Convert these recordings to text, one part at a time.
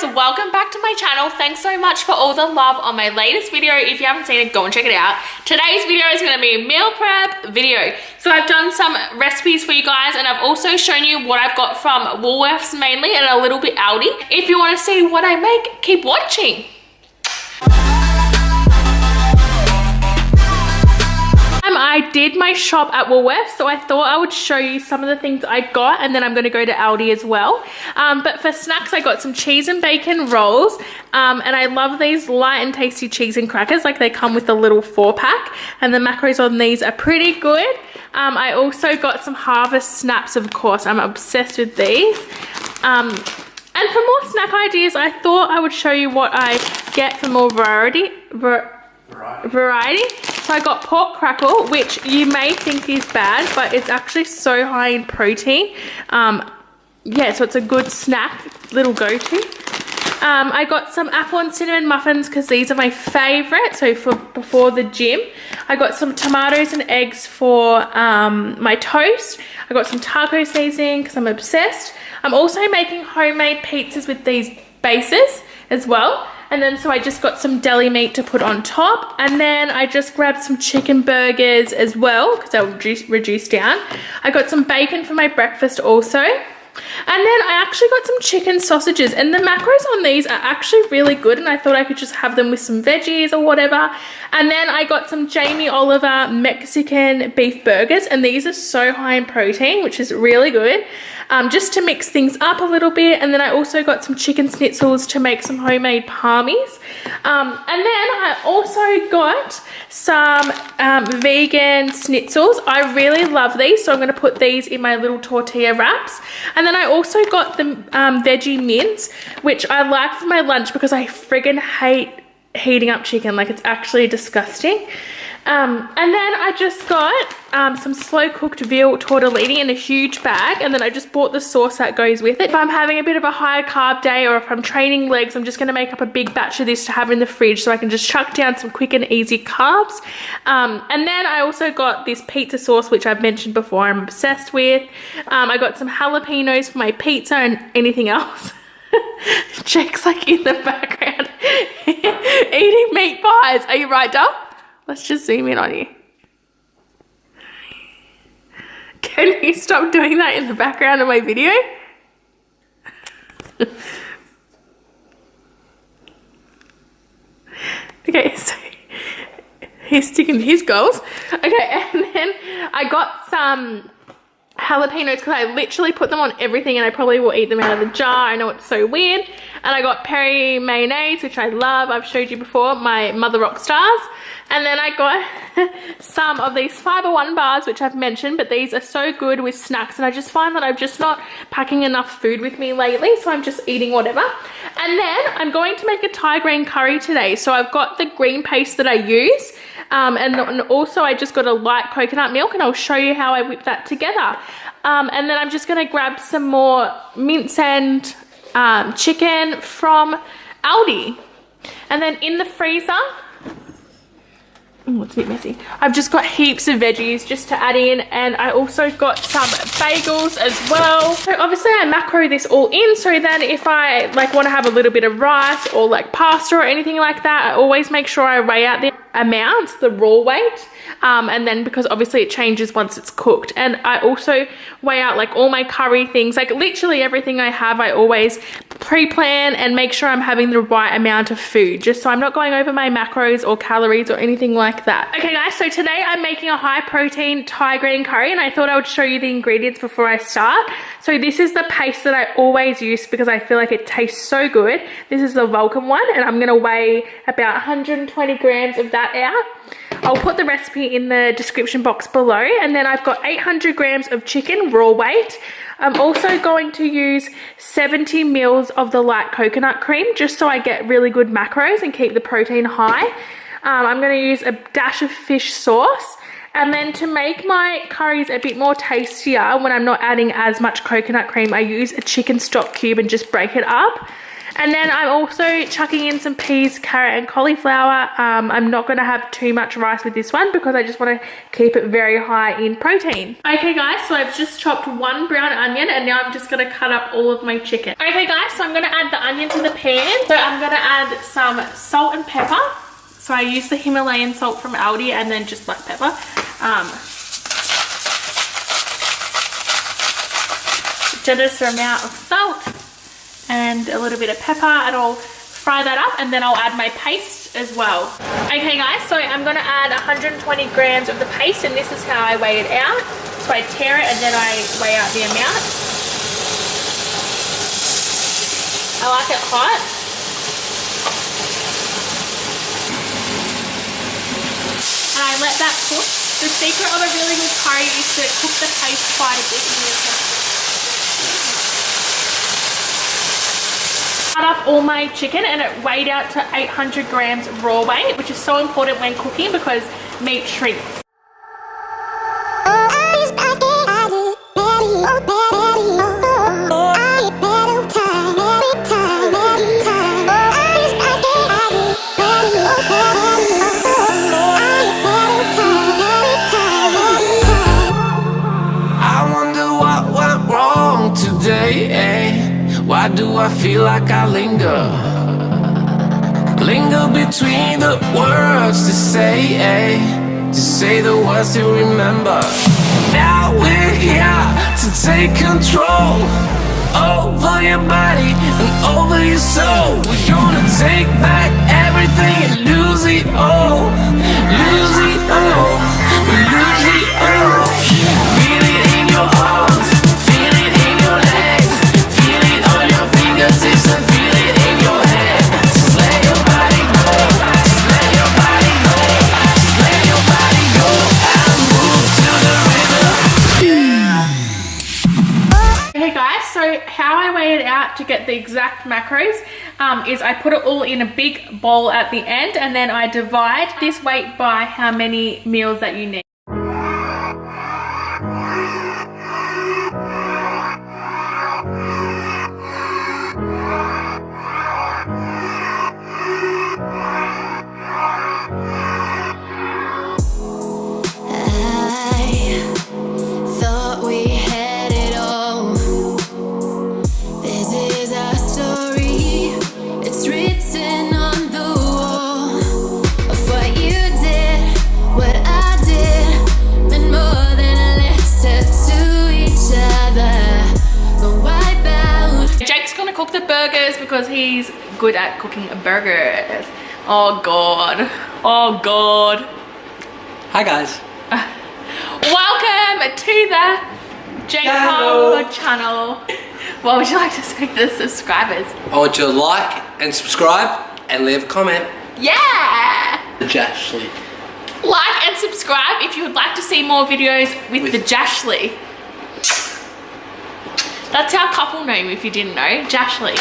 guys, welcome back to my channel. Thanks so much for all the love on my latest video. If you haven't seen it, go and check it out. Today's video is going to be a meal prep video. So I've done some recipes for you guys, and I've also shown you what I've got from Woolworths mainly and a little bit Aldi. If you want to see what I make, keep watching. I did my shop at Woolworths, so I thought I would show you some of the things I got, and then I'm going to go to Aldi as well. But for snacks, I got some cheese and bacon rolls, and I love these light and tasty cheese and crackers. Like, they come with the little 4-pack, and the macros on these are pretty good. I also got some Harvest snaps, of course. I'm obsessed with these. And for more snack ideas, I thought I would show you what I get for more variety. So I got pork crackle, which you may think is bad, but it's actually so high in protein. Yeah, so it's a good snack, little go-to. I got some apple and cinnamon muffins because these are my favorite. So for before the gym, I got some tomatoes and eggs for my toast. I got some taco seasoning because I'm obsessed. I'm also making homemade pizzas with these bases as well. And then so I just got some deli meat to put on top. And then I just grabbed some chicken burgers as well because they'll reduce down. I got some bacon for my breakfast also. And then I actually got some chicken sausages, and the macros on these are actually really good, and I thought I could just have them with some veggies or whatever. And then I got some Jamie Oliver Mexican beef burgers, and these are so high in protein, which is really good, just to mix things up a little bit. And then I also got some chicken schnitzels to make some homemade palmies. And then I also got some vegan schnitzels. I really love these, so I'm going to put these in my little tortilla wraps. And then I also got the veggie mince, which I like for my lunch because I friggin' hate heating up chicken. Like, it's actually disgusting. And then I just got some slow cooked veal tortellini in a huge bag, and then I just bought the sauce that goes with it. If I'm having a bit of a high carb day, or if I'm training legs, I'm just going to make up a big batch of this to have in the fridge so I can just chuck down some quick and easy carbs. And then I also got this pizza sauce, which I've mentioned before I'm obsessed with. I got some jalapenos for my pizza and anything else. Jake's like in the background eating meat pies. Are you right, Dub? Let's just zoom in on you. Can you stop doing that in the background of my video? Okay, so he's sticking to his goals. Okay, and then I got some jalapenos because I literally put them on everything, and I probably will eat them out of the jar. I know it's so weird. And I got peri mayonnaise, which I love. I've showed you before, my Mother Rock Stars. And then I got some of these Fiber One bars, which I've mentioned, but these are so good with snacks, and I just find that I'm just not packing enough food with me lately, so I'm just eating whatever. And then I'm going to make a Thai green curry today. So I've got the green paste that I use, and also I just got a light coconut milk, and I'll show you how I whip that together. And then I'm just going to grab some more mince and chicken from Aldi. And then in the freezer, oh, it's a bit messy, I've just got heaps of veggies just to add in, and I also got some bagels as well. So obviously I macro this all in, so then if I like want to have a little bit of rice or like pasta or anything like that, I always make sure I weigh out the amounts, the raw weight, and then because obviously it changes once it's cooked. And I also weigh out like all my curry things, like literally everything I have, I always pre-plan and make sure I'm having the right amount of food, just so I'm not going over my macros or calories or anything like that. Okay guys, so today I'm making a high protein Thai green curry, and I thought I would show you the ingredients before I start. So this is the paste that I always use because I feel like it tastes so good. This is the Vulcan one, and I'm going to weigh about 120 grams of that out. I'll put the recipe in the description box below. And then I've got 800 grams of chicken raw weight. I'm also going to use 70 mils of the light coconut cream, just so I get really good macros and keep the protein high. I'm going to use a dash of fish sauce. And then to make my curries a bit more tastier, when I'm not adding as much coconut cream, I use a chicken stock cube and just break it up. And then I'm also chucking in some peas, carrot and cauliflower. I'm not going to have too much rice with this one because I just want to keep it very high in protein. Okay guys, so I've just chopped 1 brown onion and now I'm just going to cut up all of my chicken. Okay guys, so I'm going to add the onion to the pan. So I'm going to add some salt and pepper. So I use the Himalayan salt from Aldi and then just black pepper. Generous amount of salt and a little bit of pepper, and I'll fry that up and then I'll add my paste as well. Okay guys, so I'm going to add 120 grams of the paste, and this is how I weigh it out. So I tear it and then I weigh out the amount. I like it hot. And I let that cook. The secret of a really good curry is to cook the paste quite a bit. Cut up all my chicken and it weighed out to 800 grams raw weight, which is so important when cooking because meat shrinks. I wonder what went wrong today, eh? Why do I feel like I linger between the words to say, eh? To say the words to remember. Now we're here to take control over your body and over your soul. We're gonna take back everything and lose it all. Lose it all. Lose it all. Feel it in your arms. Feel it in your legs. Feel it on your fingertips and feel it in your head. Just let your body go. Just let your body go. Just let your body go and move to the rhythm. Yeah. Okay guys, so how I weigh it out to get the exact macros is I put it all in a big bowl at the end and then I divide this weight by how many meals that you need. Cook the burgers because he's good at cooking burgers. Oh god. Oh god. Hi guys. Welcome to the J-Pop channel. What would you like to say to the subscribers? I want you to like and subscribe and leave a comment. Yeah! The Jashly. Like and subscribe if you would like to see more videos with the Jashly. That's our couple name if you didn't know, Jashly.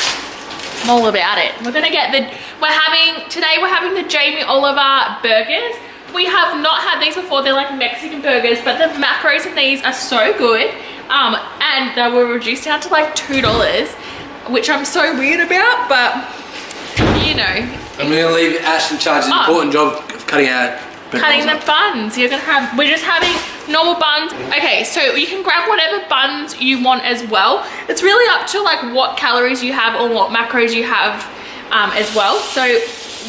I'm all about it. We're gonna get today we're having the Jamie Oliver burgers. We have not had these before, they're like Mexican burgers, but the macros in these are so good. And they were reduced down to like $2, which I'm so weird about, but you know. I'm gonna leave Ash in charge of the important job of cutting out the buns. We're just having normal buns. Okay, so you can grab whatever buns you want as well. It's really up to like what calories you have or what macros you have as well. So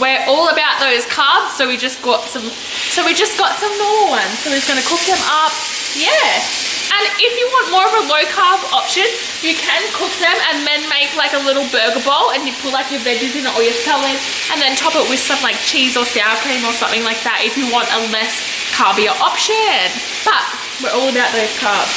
we're all about those carbs. So we just got some normal ones. So we're just gonna cook them up. Yeah. And if you want more of a low carb option, you can cook them and then make like a little burger bowl and you put like your veggies in it or your salad and then top it with some like cheese or sour cream or something like that if you want a less carbier option. But we're all about those carbs.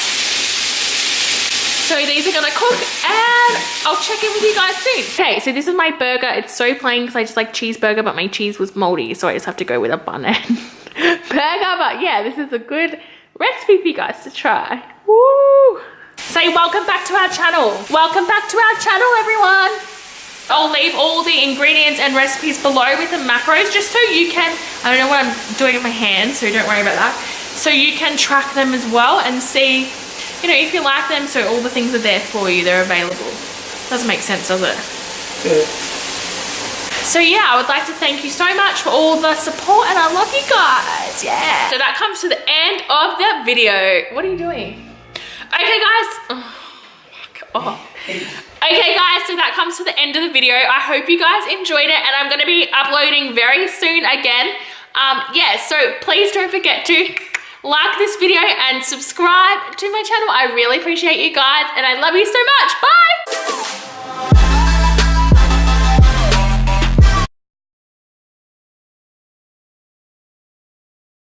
So these are gonna cook and I'll check in with you guys soon. Okay, so this is my burger. It's so plain because I just like cheeseburger, but my cheese was moldy, so I just have to go with a bun and burger. But yeah, this is a good recipe for you guys to try. Woo! Say welcome back to our channel. Welcome back to our channel, everyone. I'll leave all the ingredients and recipes below with the macros just so you can, I don't know what I'm doing with my hands, so don't worry about that. So you can track them as well and see, you know, if you like them, so all the things are there for you, they're available. Doesn't make sense, does it? So yeah, I would like to thank you so much for all the support and I love you guys. Yeah. So that comes to the end of the video. What are you doing? Okay guys. Oh. Okay guys, so that comes to the end of the video. I hope you guys enjoyed it and I'm going to be uploading very soon again. Yeah, so please don't forget to like this video and subscribe to my channel. I really appreciate you guys and I love you so much. Bye!